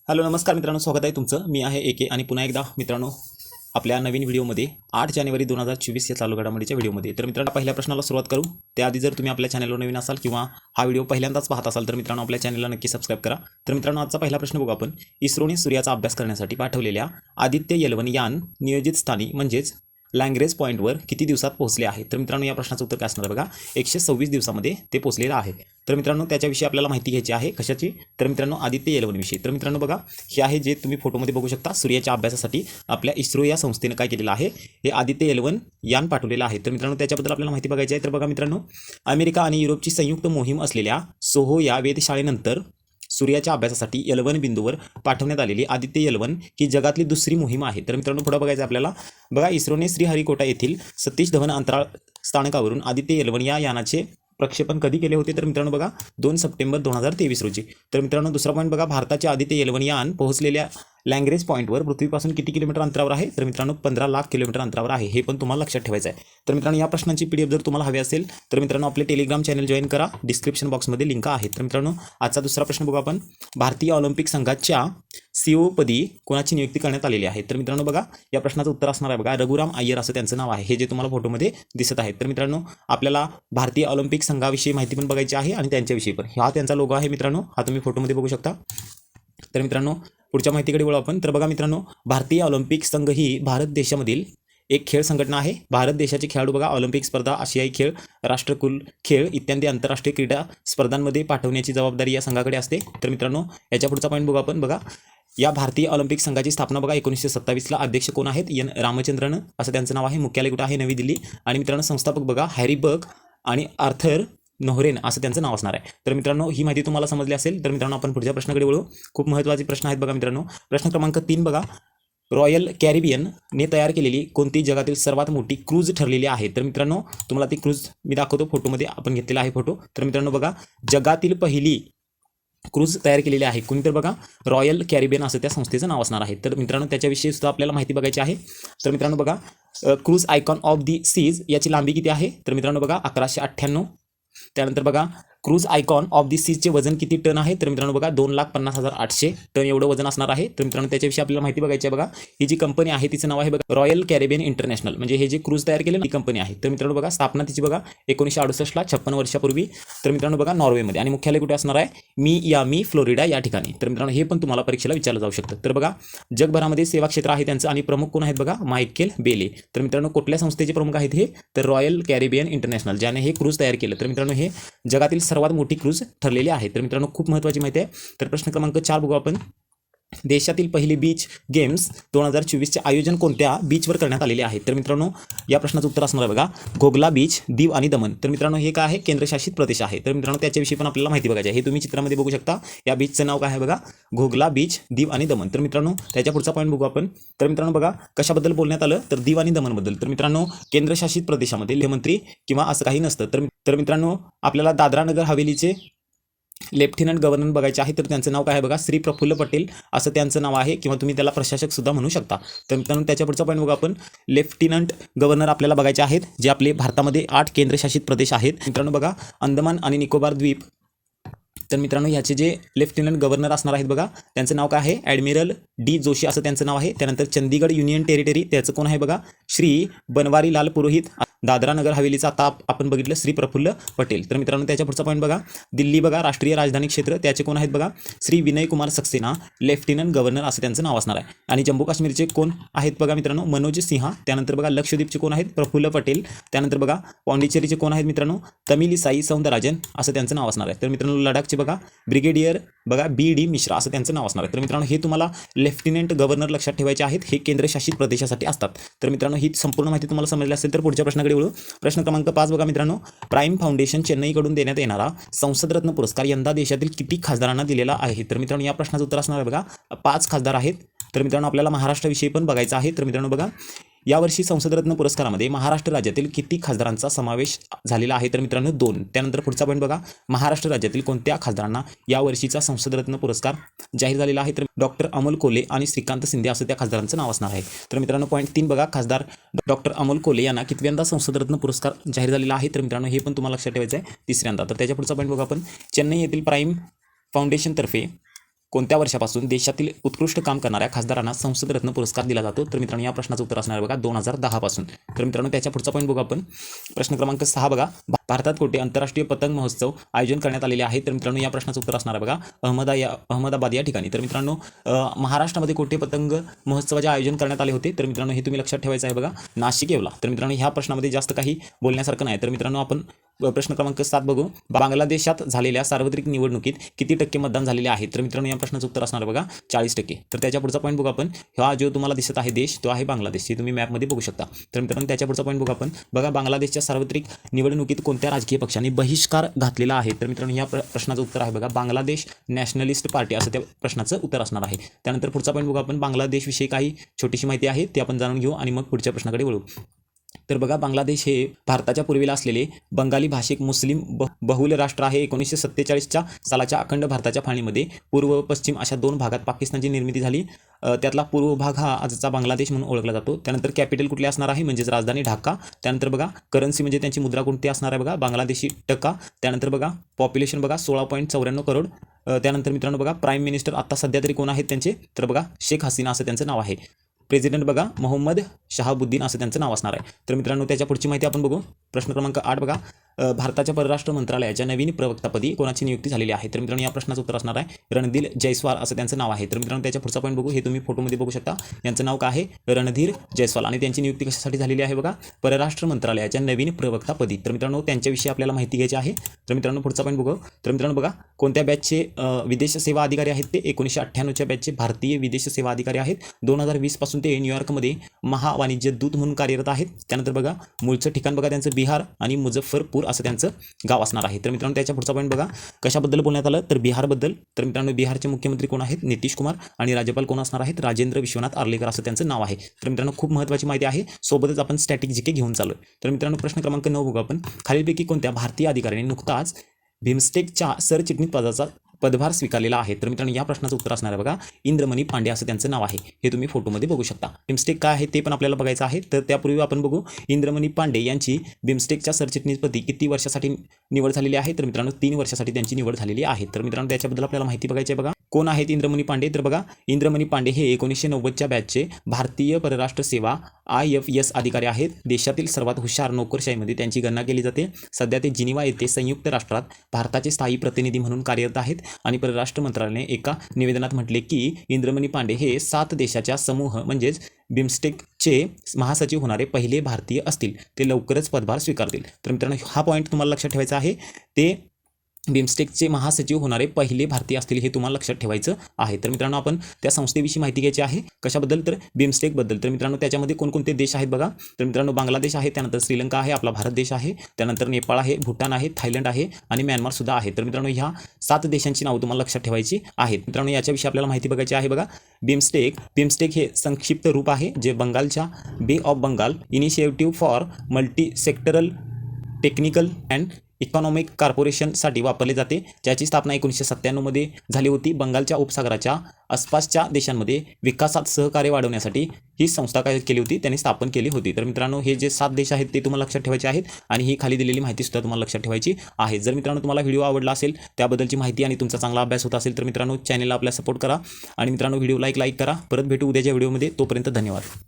Hello नमस्कार मित्रांनो, स्वागत आहे तुमचं. मी आहे एके आणि पुन्हा एकदा मित्रांनो आपल्या नवीन व्हिडिओमध्ये 8 जानेवारी 2024 या चालू घडामोडीच्या व्हिडिओमध्ये. तर मित्रांनो पहिल्या प्रश्नाला सुरुवात करू. त्याआधी जर तुम्ही आपल्या चॅनलवर नवीन असाल किंवा हा व्हिडिओ पहिल्यांदाच पाहत असाल तर मित्रांनो आपल्या चॅनलला नक्की सबस्क्राईब करा. तर मित्रांनो आजचा पहिला प्रश्न बघू आपण. इस्रोने सूर्याचा अभ्यास करण्यासाठी पाठवलेल्या आदित्य एल1 यान नियोजित स्थानी म्हणजेच लँग्रेज पॉईंटवर किती दिवसात पोहोचले आहे? तर मित्रांनो या प्रश्नाचं उत्तर काय असणार बघा, 126 दिवसामध्ये ते पोहोचलेलं आहे. तर मित्रांनो त्याच्याविषयी आपल्याला माहिती घ्यायची आहे. कशाची? तर मित्रांनो आदित्य एल1 विषयी. तर मित्रांनो बघा, हे आहे जे तुम्ही फोटोमध्ये बघू शकता, सूर्याच्या अभ्यासासाठी आपल्या इस्रो या संस्थेने काय केलेलं आहे, हे आदित्य एल1 यान पाठवलेलं आहे. तर मित्रांनो त्याच्याबद्दल आपल्याला माहिती बघायची आहे. तर बघा मित्रांनो, अमेरिका आणि युरोपची संयुक्त मोहीम असलेल्या सोहो या वेधशाळेनंतर सूर्याच्या अभ्यासासाठी एल1 बिंदूवर पाठवण्यात आलेली आदित्य एल1 ही जगातली दुसरी मोहीम आहे. तर मित्रांनो पुढे बघायचं आपल्याला बघा, इस्रोने श्रीहरिकोटा येथील सतीश धवन अंतराळ स्थानकावरून आदित्य एल1 या यानाचे प्रक्षेपण कधी केले होते? तर मित्रांनो बघा 2 सप्टेंबर 2023 रोजी. तर मित्रांनो दुसरा पॉईंट बघा, भारताचे आदित्य एल1 यान पोहोचलेल्या लँग्रेज पॉईंटवर पृथ्वीपासून किती किलोमीटर अंतरावर आहे? तर मित्रांनो 15 लाख किलोमीटर अंतरावर आहे. हे पण तुम्हाला लक्षात ठेवायचं आहे. तर मित्रांनो या प्रश्नांची PDF जर तुम्हाला हवी असेल तर मित्रांनो आपले टेलिग्राम चॅनल जॉईन करा, डिस्क्रिप्शन बॉक्समध्ये लिंक आहे. तर मित्रांनो आजचा दुसरा प्रश्न बघू आपण. भारतीय ऑलिम्पिक संघाच्या CEO पदी कोणाची नियुक्ती करण्यात आलेली आहे? तर मित्रांनो बघा या प्रश्नाचं उत्तर असणार आहे बघा, रघुराम अय्यर असं त्यांचं नाव आहे, हे जे तुम्हाला फोटोमध्ये दिसत आहे. तर मित्रांनो आपल्याला भारतीय ऑलिम्पिक संघाविषयी माहिती पण बघायची आहे आणि त्यांच्याविषयी पण. हा त्यांचा लोगो आहे मित्रांनो, हा तुम्ही फोटोमध्ये बघू शकता. तर मित्रांनो पुढच्या माहितीकडे वळू आपण. तर बघा मित्रांनो, भारतीय ऑलिम्पिक संघ ही भारत देशामधील एक खेळ संघटना आहे. भारत देशाचे खेळाडू बघा ऑलिम्पिक स्पर्धा, आशियाई खेळ, राष्ट्रकुल खेळ इत्यादी आंतरराष्ट्रीय क्रीडा स्पर्धांमध्ये पाठवण्याची जबाबदारी या संघाकडे असते. तर मित्रांनो याच्या पुढचा पॉईंट बघू आपण. बघा या भारतीय ऑलिम्पिक संघाची स्थापना बघा 1927ला अध्यक्ष कोण आहेत? एन रामचंद्रन असं त्यांचं नाव आहे. मुख्यालय कुठं आहे? नवी दिल्ली. आणि मित्रांनो संस्थापक बघा हॅरी बक आणि आर्थर नोहरेन असं त्यांचं नाव असणार आहे. तर मित्रांनो ही माहिती तुम्हाला समजली असेल. तर मित्रांनो आपण पुढच्या प्रश्नाकडे वळू. खूप महत्त्वाचे प्रश्न आहेत बघा मित्रांनो. प्रश्न क्रमांक 3 बघा, रॉयल कॅरिबियनने तयार केलेली कोणती जगातील सर्वात मोठी क्रूज ठरलेली आहे? तर मित्रांनो तुम्हाला ती क्रूज मी दाखवतो, फोटोमध्ये आपण घेतलेला आहे फोटो. तर मित्रांनो बघा, जगातील पहिली क्रूज तयार केलेली आहे कोणी? तर बघा रॉयल कॅरिबियन असं त्या संस्थेचं नाव असणार आहे. तर मित्रांनो त्याच्याविषयी सुद्धा आपल्याला माहिती बघायची आहे. तर मित्रांनो बघा, cruise Icon of the Seas याची लांबी किती आहे? तर मित्रांनो बघा 1198. त्यानंतर बघा क्रूज आयकॉन ऑफ दी सीजचे वजन किती टन आहे? तर मित्रांनो बघा 2,50,800 टन एवढं वजन असणार आहे. तर मित्रांनो त्याच्याविषयी आपल्याला माहिती बघायची आहे. बघा ही जी कंपनी आहे तिचं नाव आहे बघा रॉयल कॅरिबियन इंटरनॅशनल, म्हणजे हे जे क्रूज तयार केले ना ती कंपनी आहे. तर मित्रांनो बघा स्थापना तिची बघा 1968ला 56 वर्षापूर्वी. तर मित्रांनो बघा नॉर्वेमध्ये. आणि मुख्यालय कुठे असणार आहे? मियामी फ्लोरिडा या ठिकाणी. तर मित्रांनो हे पण तुम्हाला परीक्षेला विचारलं जाऊ शकतं. तर बघा जगभरामध्ये सेवा क्षेत्र आहे त्यांचं आणि प्रमुख कोण आहेत बघा? मायकेल बेले. तर मित्रांनो कुठल्या संस्थेचे प्रमुख आहेत हे? तर रॉयल कॅरिबियन इंटरनॅशनल, ज्याने हे क्रूज तयार केलं. तर मित्रांनो हे जगातील सर्वात मोठी क्रूज ठरलेली आहे. तर मित्रांनो खूप महत्त्वाची माहिती आहे. तर प्रश्न क्रमांक 4 बघू आपण. देशातील पहिली बीच गेम्स 2024चे आयोजन कोणत्या बीचवर करण्यात आलेले आहे? तर मित्रांनो या प्रश्नाचं उत्तर असणार आहे बघा घोगला बीच, दीव आणि दमन. तर मित्रांनो हे काय आहे? केंद्रशासित प्रदेश आहे. तर मित्रांनो त्याच्याविषयी पण आपल्याला माहिती बघायची आहे. हे तुम्ही चित्रामध्ये बघू शकता. या बीचचं नाव काय आहे बघा? घोगला बीच, दीव आणि दमन. तर मित्रांनो त्याच्या पुढचा पॉईंट बघू आपण. तर मित्रांनो बघा कशाबद्दल बोलण्यात आलं? तर दीव आणि दमनबद्दल. तर मित्रांनो केंद्रशासित प्रदेशामध्ये मुख्यमंत्री किंवा असं काही नसतं. तर मित्रांनो आपल्याला दादरा नगर हवेलीचे लेफ्टनंट गव्हर्नर बघायचे आहे. तर त्यांचं नाव काय आहे बघा? श्री प्रफुल्ल पटेल असं त्यांचं नाव आहे, किंवा तुम्ही त्याला प्रशासक सुद्धा म्हणू शकता. तर मित्रांनो त्याच्या पुढचा पॉईंट बघा आपण. लेफ्टनंट गव्हर्नर आपल्याला बघायचे आहेत, जे आपले भारतामध्ये 8 केंद्रशासित प्रदेश आहेत. मित्रांनो बघा अंदमान आणि निकोबार द्वीप. तर मित्रांनो ह्याचे जे लेफ्टनंट गव्हर्नर असणार आहेत बघा त्यांचं नाव काय आहे? ॲडमिरल डी जोशी असं त्यांचं नाव आहे. त्यानंतर चंदीगड युनियन टेरिटरी, त्याचं कोण आहे बघा? श्री बनवारीलाल पुरोहित. दादरा नगर हवेलीचा आता आपण बघितलं श्री प्रफुल्ल पटेल. तर मित्रांनो त्याच्या पुढचा पॉईंट बघा. दिल्ली बघा राष्ट्रीय राजधानी क्षेत्र, त्याचे कोण आहेत बघा? श्री विनय कुमार सक्सेना, लेफ्टनंट गव्हर्नर असं त्यांचं नाव असणार आहे. आणि जम्मू काश्मीरचे कोण आहेत बघा मित्रांनो? मनोज सिन्हा. त्यानंतर बघा लक्षद्वीपचे कोण आहेत? प्रफुल्ल पटेल. त्यानंतर बघा पॉंडिचेरीचे कोण आहेत मित्रांनो? तमिलिसाई सौंदरराजन असं त्यांचं नाव असणार आहे. तर मित्रांनो लडाखचे बघा ब्रिगेडियर बघा BD मिश्रा असं त्यांचं नाव असणार आहे. तर मित्रांनो हे तुम्हाला लेफ्टनंट गव्हर्नर लक्षात ठेवायचे आहेत, हे केंद्रशासित प्रदेशासाठी असतात. तर मित्रांनो ही संपूर्ण माहिती तुम्हाला समजली असेल तर पुढच्या प्रश्नाकडे वळू. प्रश्न क्रमांक 5 बघा मित्रांनो. प्राईम फाउंडेशन चेन्नईकडून देण्यात येणारा संसदरत्न पुरस्कार यंदा देशातील किती खासदारांना दिलेला आहे? तर मित्रांनो या प्रश्नाचं उत्तर असणार आहे बघा 5 खासदार आहेत. तर मित्रांनो आपल्याला महाराष्ट्राविषयी पण बघायचं आहे. तर मित्रांनो बघा यावर्षी संसदरत्न पुरस्कारामध्ये महाराष्ट्र राज्यातील किती खासदारांचा समावेश झालेला आहे? तर मित्रांनो 2. त्यानंतर पुढचा पॉईंट बघा. महाराष्ट्र राज्यातील कोणत्या खासदारांना यावर्षीचा संसदरत्न पुरस्कार जाहीर झालेला आहे? तर डॉक्टर अमोल कोल्हे आणि श्रीकांत शिंदे असं त्या खासदारांचं नाव असणार आहे. तर मित्रांनो पॉईंट 3 बघा. खासदार डॉक्टर अमोल कोल्हे यांना कितव्यांदा संसदरत्न पुरस्कार जाहीर झालेला आहे? तर मित्रांनो हे पण तुम्हाला लक्षात ठेवायचं आहे, 3ऱ्यांदा. तर त्याच्या पुढचा पॉईंट बघा आपण. चेन्नई येथील प्राईम फाउंडेशनतर्फे कोणत्या वर्षापासून देशातील उत्कृष्ट काम करणाऱ्या खासदारांना संसद रत्न पुरस्कार दिला जातो? तर मित्रांनो या प्रश्नाचं उत्तर असणार आहे बघा 2010 पासून. तर मित्रांनो त्याच्या पुढचा पॉईंट बघू आपण. प्रश्न क्रमांक 6 बघा. भारतात कोठे आंतरराष्ट्रीय पतंग महोत्सव आयोजन करण्यात आलेले आहे? तर मित्रांनो या प्रश्नाचं उत्तर असणार आहे बघा अहमदाबाद या ठिकाणी. तर मित्रांनो महाराष्ट्रामध्ये कोठे पतंग महोत्सवाचे आयोजन करण्यात आले होते? तर मित्रांनो हे तुम्ही लक्षात ठेवायचं आहे बघा, नाशिक येवला. तर मित्रांनो ह्या प्रश्नामध्ये जास्त काही बोलण्यासारखं नाही. तर मित्रांनो आपण प्रश्न क्रमांक 7 बघू. बांगलादेशात झालेल्या सार्वत्रिक निवडणुकीत किती टक्के मतदान झालेले आहे? तर मित्रांनो या प्रश्नाचं उत्तर असणार बघा 40%. तर त्याच्या पुढचा पॉईंट बघू आपण. हा जो तुम्हाला दिसत आहे देश तो आहे बांगलादेश, हे तुम्ही मॅपमध्ये बघू शकता. तर मित्रांनो त्याच्या पुढचा पॉईंट बघू आपण. बघा बांगलादेशच्या सार्वत्रिक निवडणुकीत कोणत्या राजकीय पक्षाने बहिष्कार घातलेला आहे? तर मित्रांनो या प्रश्नाचं उत्तर आहे बघा बांगलादेश नॅशनलिस्ट पार्टी, असं त्या प्रश्नाचं उत्तर असणार आहे. त्यानंतर पुढचा पॉईंट बघू आपण. बांगलादेशविषयी काही छोटीशी माहिती आहे ती आपण जाणून घेऊ आणि मग पुढच्या प्रश्नाकडे वळू. तर बघा बांगलादेश हे भारताच्या पूर्वेला असलेले बंगाली भाषिक मुस्लिम बहुल राष्ट्र आहे. 1947 सालाच्या अखंड भारताच्या फाळणीमध्ये पूर्व व पश्चिम अशा 2 भागात पाकिस्तानची निर्मिती झाली. त्यातला पूर्व भाग हा आजचा बांगलादेश म्हणून ओळखला जातो. त्यानंतर कॅपिटल कुठली असणार आहे? म्हणजेच राजधानी ढाका. त्यानंतर बघा करन्सी म्हणजे त्यांची मुद्रा कोणती असणार आहे? बघा बांगलादेशी टका. त्यानंतर बघा पॉप्युलेशन बघा 16.94 करोड. त्यानंतर मित्रांनो बघा प्राईम मिनिस्टर आता सध्या तरी कोण आहेत त्यांचे? तर बघा शेख हसीना असं त्यांचं नाव आहे. प्रेसिडेंट बघा मोहम्मद शहाबुद्दीन असं त्यांचं नाव असणार आहे. तर मित्रांनो त्याच्या पुढची माहिती आपण बघू. प्रश्न क्रमांक 8 बघा. भारताच्या परराष्ट्र मंत्रालयाच्या नवीन प्रवक्तापदी कोणाची नियुक्ती झालेली आहे? तर मित्रांनो या प्रश्नाचं उत्तर असणार आहे रणधीर जयस्वाल असं त्यांचं नाव आहे. तर मित्रांनो त्याच्या पुढचा पॉईंट बघू. हे तुम्ही फोटोमध्ये बघू शकता. यांचं नाव काय आहे? रणधीर जयस्वाल. आणि त्यांची नियुक्ती कशासाठी झालेली आहे? बघा परराष्ट्र मंत्रालयाच्या नवीन प्रवक्तापदी. तर मित्रांनो त्यांच्याविषयी आपल्याला माहिती घ्यायची आहे. तर मित्रांनो पुढचा पॉईंट बघू. तर मित्रांनो बघा कोणत्या बॅचचे विदेश सेवा अधिकारी आहेत? ते 1998च्या बॅचचे भारतीय विदेश सेवा अधिकारी आहेत. 2020 पासून ते न्यूयॉर्कमध्ये महावाणिज्य दूत म्हणून कार्यरत आहेत. त्यानंतर बघा मूळचं ठिकाण बघा त्यांचं बिहार आणि मुझफ्फरपूर असं त्यांचं गाव असणार आहे. तर मित्रांनो त्याच्या पुढचा पॉईंट बघा कशाबद्दल बोलण्यात आलं? तर बिहारबद्दल. तर मित्रांनो बिहारचे मुख्यमंत्री कोण आहेत? नितीश कुमार. आणि राज्यपाल कोण असणार आहेत? राजेंद्र विश्वनाथ आर्लेकर असं त्यांचं नाव आहे. तर मित्रांनो खूप महत्त्वाची माहिती आहे. सोबतच आपण स्टॅटिक जीके घेऊन चालू. तर मित्रांनो प्रश्न क्रमांक 9 बघू आपण. खालीलपैकी कोणत्या भारतीय अधिकाऱ्याने नुकताच बिमस्टेकच्या सरचिटणीस पदाचा पदभार स्वीकारलेला आहे? तर मित्रांनो या प्रश्नाचं उत्तर असणार आहे बघा इंद्रमणी पांडे असं त्यांचं नाव आहे. हे तुम्ही फोटोमध्ये बघू शकता. बिमस्टेक काय आहे ते पण आपल्याला बघायचं आहे. तर त्यापूर्वी आपण बघू इंद्रमणी पांडे यांची बिमस्टेकच्या सरचिटणीसपदी किती वर्षासाठी निवड झालेली आहे? तर मित्रांनो 3 वर्षासाठी त्यांची निवड झालेली आहे. तर मित्रांनो त्याच्याबद्दल आपल्याला माहिती बघायची आहे बघा. कोण आहेत इंद्रमणी पांडे? तर बघा इंद्रमणी पांडे हे 1990च्या बॅचचे भारतीय परराष्ट्र सेवा IFS अधिकारी आहेत. देशातील सर्वात हुशार नोकरशाहीमध्ये त्यांची गणना केली जाते. सध्या ते जिनिव्हा येथे संयुक्त राष्ट्रात भारताचे स्थायी प्रतिनिधी म्हणून कार्यरत आहेत. आणि परराष्ट्र मंत्रालयाने एका निवेदनात म्हटले की इंद्रमणी पांडे हे 7 देशाच्या समूह म्हणजेच बिमस्टेकचे महासचिव होणारे पहिले भारतीय असतील. ते लवकरच पदभार स्वीकारतील. तर मित्रांनो हा पॉईंट तुम्हाला लक्षात ठेवायचा आहे. ते बिमस्टेकचे महासचिव होणारे पहिले भारतीय असतील हे तुम्हाला लक्षात ठेवायचं आहे. तर मित्रांनो आपण त्या संस्थेविषयी माहिती घ्यायची आहे. कशाबद्दल? तर बिमस्टेकबद्दल. तर मित्रांनो त्याच्यामध्ये कोणकोणते देश आहेत बघा. तर मित्रांनो बांगलादेश आहे, त्यानंतर श्रीलंका आहे, आपला भारत देश आहे, त्यानंतर नेपाळ आहे, भूटान आहे, थायलंड आहे आणि म्यानमार सुद्धा आहे. तर मित्रांनो ह्या 7 देशांची नावं तुम्हाला लक्षात ठेवायची आहेत. मित्रांनो याच्याविषयी आपल्याला माहिती बघायची आहे बघा. बिमस्टेक हे संक्षिप्त रूप आहे जे बंगालच्या bay of Bengal initiative for multi sectoral technical and economic कॉर्पोरेशनसाठी वापरले जाते, ज्याची स्थापना 1997 झाली होती. बंगालच्या उपसागराच्या आसपासच्या देशांमध्ये विकासात सहकार्य वाढवण्यासाठी ही संस्था काय केली होती? त्यांनी स्थापन केली होती. तर मित्रांनो हे जे 7 देश आहेत ते तुम्हाला लक्षात ठेवायचे आहेत आणि ही खाली दिलेली माहिती सुद्धा तुम्हाला लक्षात ठेवायची आहे. जर मित्रांनो तुम्हाला व्हिडिओ आवडला असेल, त्याबद्दलची माहिती आणि तुमचा चांगला अभ्यास होत असेल तर मित्रांनो चॅनलला आपल्या सपोर्ट करा आणि मित्रांनो व्हिडिओ लाईक करा. परत भेटू उद्याच्या व्हिडिओमध्ये. तोपर्यंत धन्यवाद.